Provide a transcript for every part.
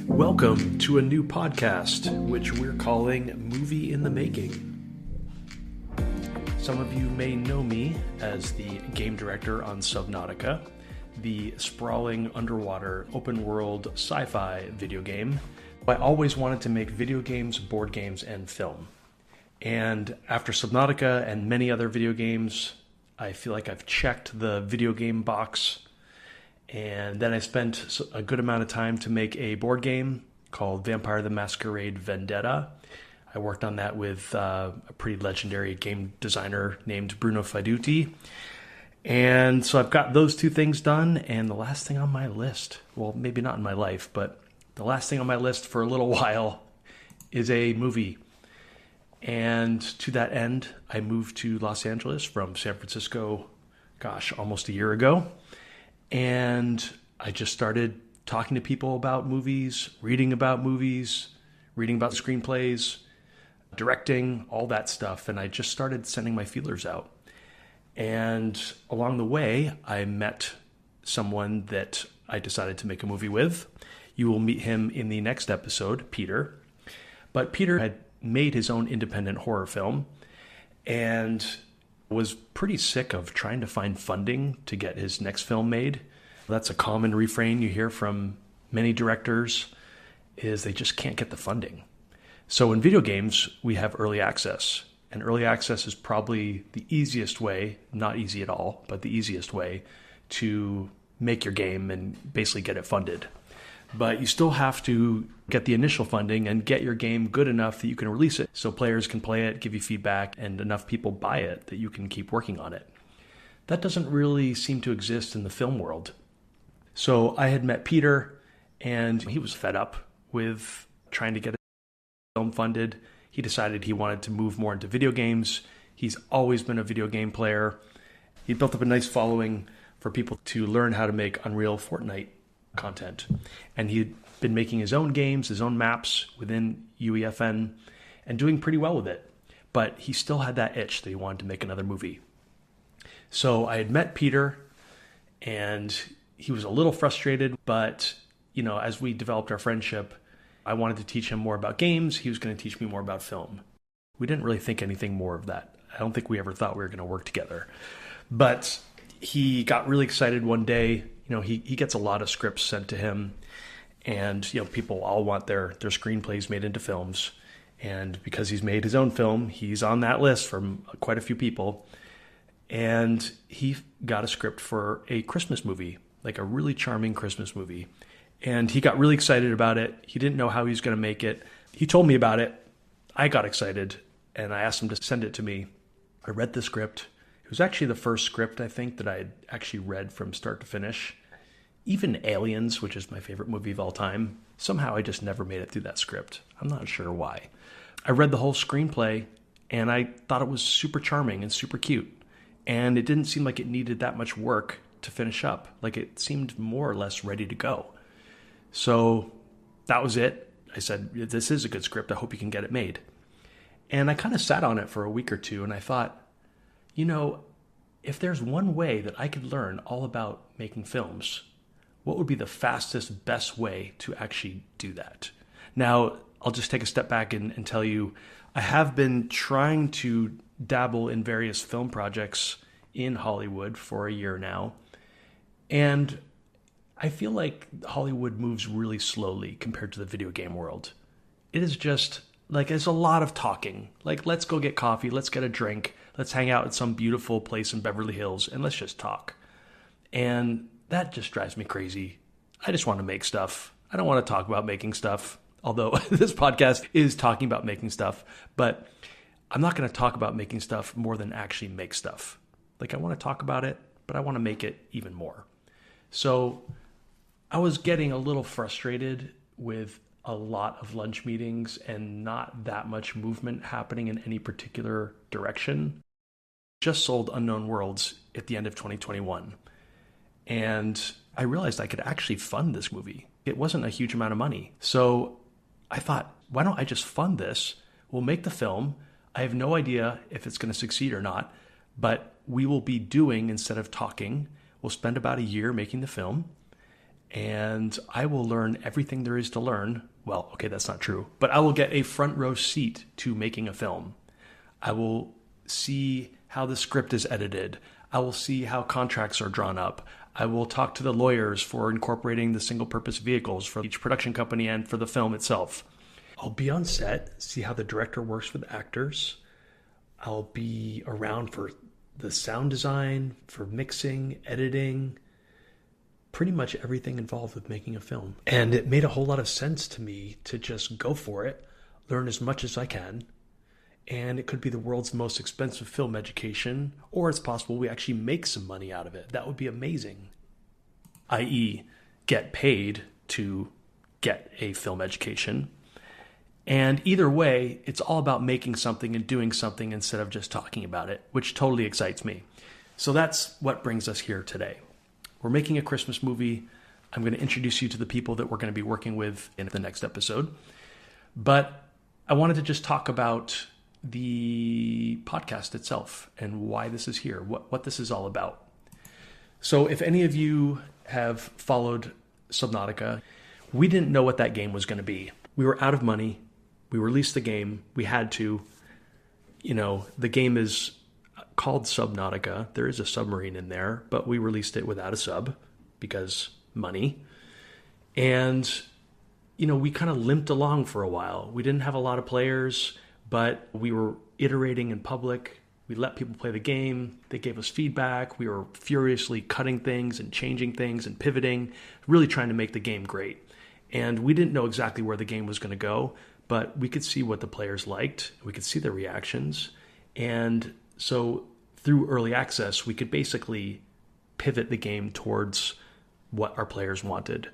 Welcome to a new podcast, which we're calling Movie in the Making. Some of you may know me as the game director on Subnautica, the sprawling underwater open world sci-fi video game. I always wanted to make video games, board games, and film. And after Subnautica and many other video games, I feel like I've checked the video game box. And then I spent a good amount of time to make a board game called Vampire the Masquerade Vendetta. I worked on that with a pretty legendary game designer named Bruno Faiduti. And so I've got those two things done. And the last thing on my list, well, maybe not in my life, but the last thing on my list for a little while is a movie. And to that end, I moved to Los Angeles from San Francisco, almost a year ago. And I just started talking to people about movies, reading about screenplays, directing, all that stuff. And I just started sending my feelers out. And along the way, I met someone that I decided to make a movie with. You will meet him in the next episode, Peter. But Peter had made his own independent horror film and was pretty sick of trying to find funding to get his next film made. That's a common refrain you hear from many directors, is they just can't get the funding. So in video games, we have early access. And early access is probably the easiest way, not easy at all, but the easiest way to make your game and basically get it funded. But you still have to get the initial funding and get your game good enough that you can release it so players can play it, give you feedback, and enough people buy it that you can keep working on it. That doesn't really seem to exist in the film world. So I had met Peter, and he was fed up with trying to get a film funded. He decided he wanted to move more into video games. He's always been a video game player. He built up a nice following for people to learn how to make Unreal Fortnite content. And he'd been making his own games, his own maps within UEFN, and doing pretty well with it. But he still had that itch that he wanted to make another movie. So I had met Peter, and he was a little frustrated, but as we developed our friendship, I wanted to teach him more about games. He was going to teach me more about film. We didn't really think anything more of that. I don't think we ever thought we were going to work together. But he got really excited one day. He gets a lot of scripts sent to him, and people all want their screenplays made into films. And because he's made his own film, he's on that list from quite a few people. And he got a script for a Christmas movie, like a really charming Christmas movie. And he got really excited about it. He didn't know how he was going to make it. He told me about it. I got excited, and I asked him to send it to me. I read the script. It was actually the first script, I think, that I had actually read from start to finish. Even Aliens, which is my favorite movie of all time, somehow I just never made it through that script. I'm not sure why. I read the whole screenplay, and I thought it was super charming and super cute. And it didn't seem like it needed that much work to finish up. Like, it seemed more or less ready to go. So that was it. I said, this is a good script. I hope you can get it made. And I kind of sat on it for a week or two, and I thought, if there's one way that I could learn all about making films, what would be the fastest, best way to actually do that? Now, I'll just take a step back and tell you, I have been trying to dabble in various film projects in Hollywood for a year now. And I feel like Hollywood moves really slowly compared to the video game world. It is just there's a lot of talking. Let's go get coffee. Let's get a drink. Let's hang out at some beautiful place in Beverly Hills and let's just talk. And that just drives me crazy. I just want to make stuff. I don't want to talk about making stuff, although this podcast is talking about making stuff. But I'm not going to talk about making stuff more than actually make stuff. I want to talk about it, but I want to make it even more. So I was getting a little frustrated with a lot of lunch meetings and not that much movement happening in any particular direction. Just sold Unknown Worlds at the end of 2021. And I realized I could actually fund this movie. It wasn't a huge amount of money. So I thought, why don't I just fund this? We'll make the film. I have no idea if it's going to succeed or not, but we will be doing instead of talking. We'll spend about a year making the film. and I will learn everything there is to learn. Well, okay, that's not true, but I will get a front row seat to making a film. I will see how the script is edited. I will see how contracts are drawn up. I will talk to the lawyers for incorporating the single purpose vehicles for each production company and for the film itself. I'll be on set, see how the director works with actors. I'll be around for the sound design, for mixing, editing, pretty much everything involved with making a film. And it made a whole lot of sense to me to just go for it, learn as much as I can. And it could be the world's most expensive film education, or it's possible we actually make some money out of it. That would be amazing. i.e., get paid to get a film education. And either way, it's all about making something and doing something instead of just talking about it, which totally excites me. So that's what brings us here today. We're making a Christmas movie. I'm going to introduce you to the people that we're going to be working with in the next episode. But I wanted to just talk about the podcast itself and why this is here, what this is all about. So if any of you have followed Subnautica, we didn't know what that game was going to be. We were out of money. We released the game. We had to. The game is called Subnautica. There is a submarine in there, but we released it without a sub because money. And, we kind of limped along for a while. We didn't have a lot of players, but we were iterating in public. We let people play the game. They gave us feedback. We were furiously cutting things and changing things and pivoting, really trying to make the game great. And we didn't know exactly where the game was going to go, but we could see what the players liked. We could see their reactions. And so through early access, we could basically pivot the game towards what our players wanted.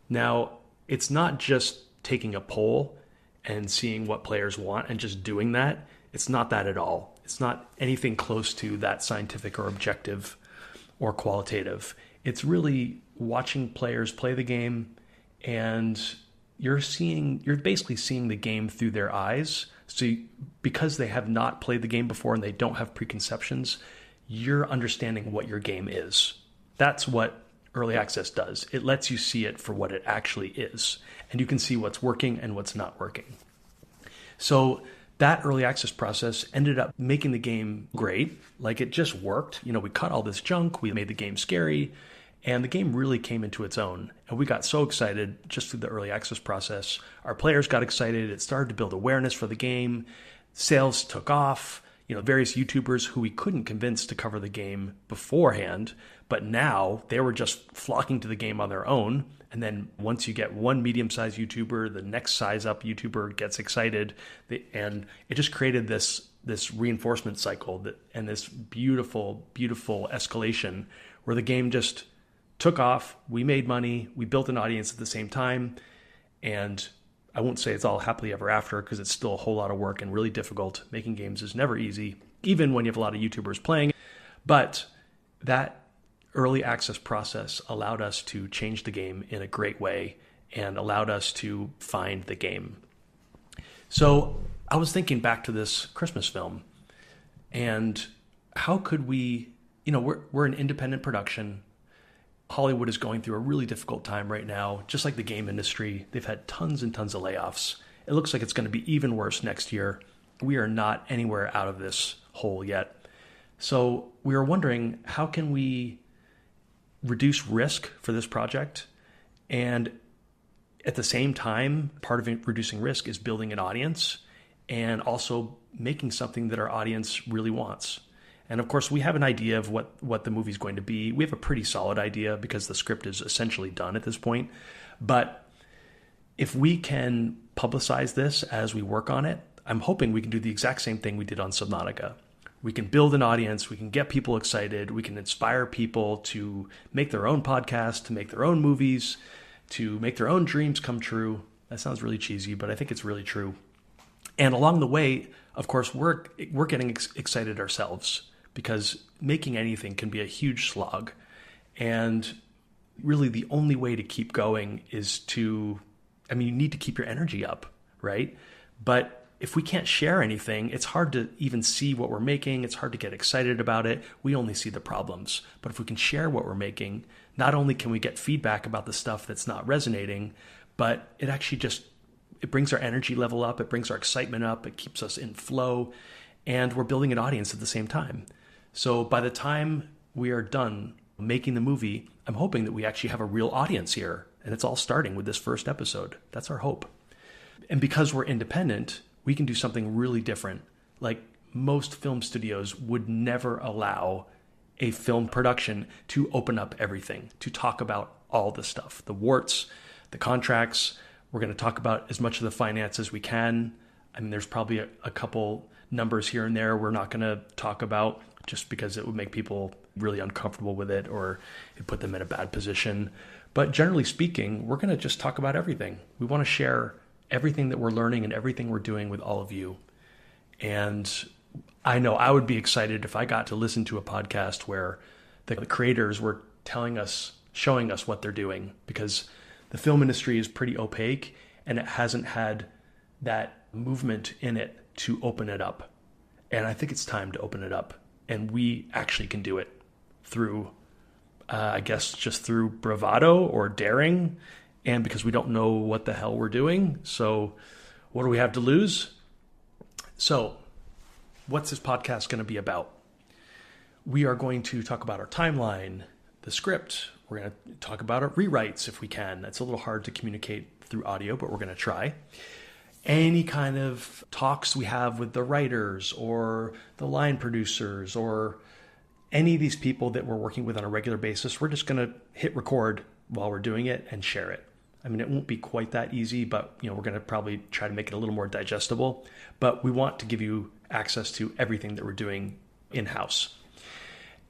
Now, it's not just taking a poll and seeing what players want and just doing that. It's not that at all. It's not anything close to that scientific or objective or qualitative. It's really watching players play the game, and you're basically seeing the game through their eyes. So because they have not played the game before and they don't have preconceptions, you're understanding what your game is. That's what early access does. It lets you see it for what it actually is, and you can see what's working and what's not working. So that early access process ended up making the game great. Like, it just worked. We cut all this junk, we made the game scary, and the game really came into its own. And we got so excited just through the early access process. Our players got excited. It started to build awareness for the game. Sales took off. Various YouTubers who we couldn't convince to cover the game beforehand, but now they were just flocking to the game on their own. And then once you get one medium-sized YouTuber, the next size up YouTuber gets excited. And it just created this reinforcement cycle and this beautiful, beautiful escalation where the game just took off. We made money. We built an audience at the same time. And I won't say it's all happily ever after, because it's still a whole lot of work and really difficult. Making games is never easy, even when you have a lot of YouTubers playing. But that early access process allowed us to change the game in a great way and allowed us to find the game. So I was thinking back to this Christmas film, and how could we, we're an independent production. Hollywood is going through a really difficult time right now, just like the game industry. They've had tons and tons of layoffs. It looks like it's going to be even worse next year. We are not anywhere out of this hole yet. So we were wondering, how can we reduce risk for this project? And at the same time, part of reducing risk is building an audience and also making something that our audience really wants. And of course, we have an idea of what the movie's going to be. We have a pretty solid idea because the script is essentially done at this point. But if we can publicize this as we work on it, I'm hoping we can do the exact same thing we did on Subnautica. We can build an audience, we can get people excited, we can inspire people to make their own podcast, to make their own movies, to make their own dreams come true. That sounds really cheesy, but I think it's really true. And along the way, of course, we're getting excited ourselves, because making anything can be a huge slog. And really the only way to keep going is you need to keep your energy up, right? But if we can't share anything, it's hard to even see what we're making. It's hard to get excited about it. We only see the problems. But if we can share what we're making, not only can we get feedback about the stuff that's not resonating, but it actually it brings our energy level up, it brings our excitement up, it keeps us in flow, and we're building an audience at the same time. So by the time we are done making the movie, I'm hoping that we actually have a real audience here, and it's all starting with this first episode. That's our hope. And because we're independent, we can do something really different. Like most film studios would never allow a film production to open up everything, to talk about all the stuff, the warts, the contracts. We're going to talk about as much of the finance as we can. I mean, there's probably a couple numbers here and there we're not going to talk about just because it would make people really uncomfortable with it or it put them in a bad position. But generally speaking, we're going to just talk about everything. We want to share everything that we're learning and everything we're doing with all of you. And I know I would be excited if I got to listen to a podcast where the creators were showing us what they're doing, because the film industry is pretty opaque and it hasn't had that movement in it to open it up. And I think it's time to open it up. And we actually can do it through, I guess, just through bravado or daring, and because we don't know what the hell we're doing. So what do we have to lose? So what's this podcast going to be about? We are going to talk about our timeline, the script. We're going to talk about our rewrites if we can. That's a little hard to communicate through audio, but we're going to try. Any kind of talks we have with the writers or the line producers or any of these people that we're working with on a regular basis, we're just going to hit record while we're doing it and share it. I mean, it won't be quite that easy, but we're going to probably try to make it a little more digestible. But we want to give you access to everything that we're doing in-house.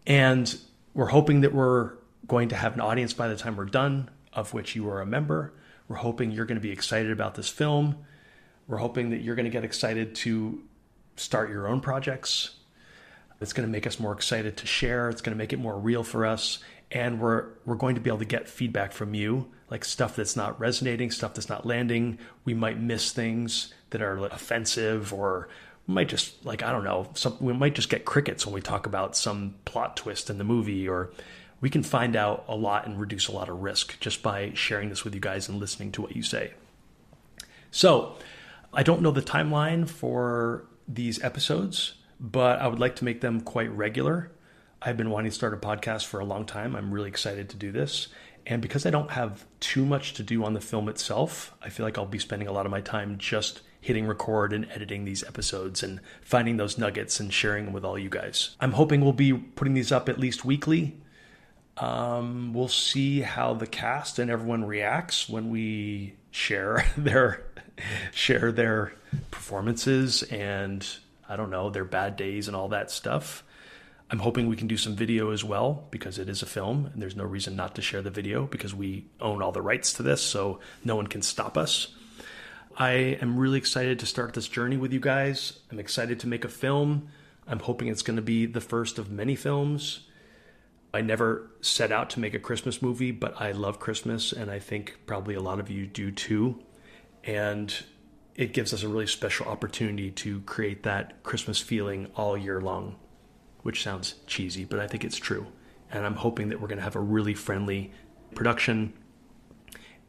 And we're hoping that we're going to have an audience by the time we're done, of which you are a member. We're hoping you're going to be excited about this film. We're hoping that you're going to get excited to start your own projects. It's going to make us more excited to share. It's going to make it more real for us. And we're going to be able to get feedback from you, like stuff that's not resonating, stuff that's not landing. We might miss things that are offensive, or we might just, I don't know, we might just get crickets when we talk about some plot twist in the movie, or we can find out a lot and reduce a lot of risk just by sharing this with you guys and listening to what you say. So I don't know the timeline for these episodes, but I would like to make them quite regular. I've been wanting to start a podcast for a long time. I'm really excited to do this. And because I don't have too much to do on the film itself, I feel like I'll be spending a lot of my time just hitting record and editing these episodes and finding those nuggets and sharing them with all you guys. I'm hoping we'll be putting these up at least weekly. We'll see how the cast and everyone reacts when we share their performances and, I don't know, their bad days and all that stuff. I'm hoping we can do some video as well, because it is a film and there's no reason not to share the video because we own all the rights to this, so no one can stop us. I am really excited to start this journey with you guys. I'm excited to make a film. I'm hoping it's going to be the first of many films. I never set out to make a Christmas movie, but I love Christmas, and I think probably a lot of you do too. And it gives us a really special opportunity to create that Christmas feeling all year long, which sounds cheesy, but I think it's true. And I'm hoping that we're going to have a really friendly production.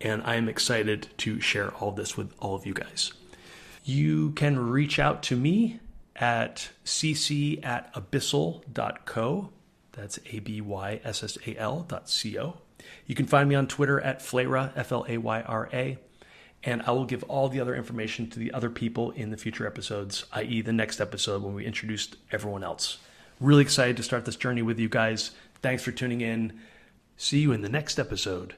And I am excited to share all this with all of you guys. You can reach out to me at cc@abyssal.co. That's abyssal.co. You can find me on Twitter at Flayra, Flayra. And I will give all the other information to the other people in the future episodes, i.e. the next episode when we introduced everyone else. Really excited to start this journey with you guys. Thanks for tuning in. See you in the next episode.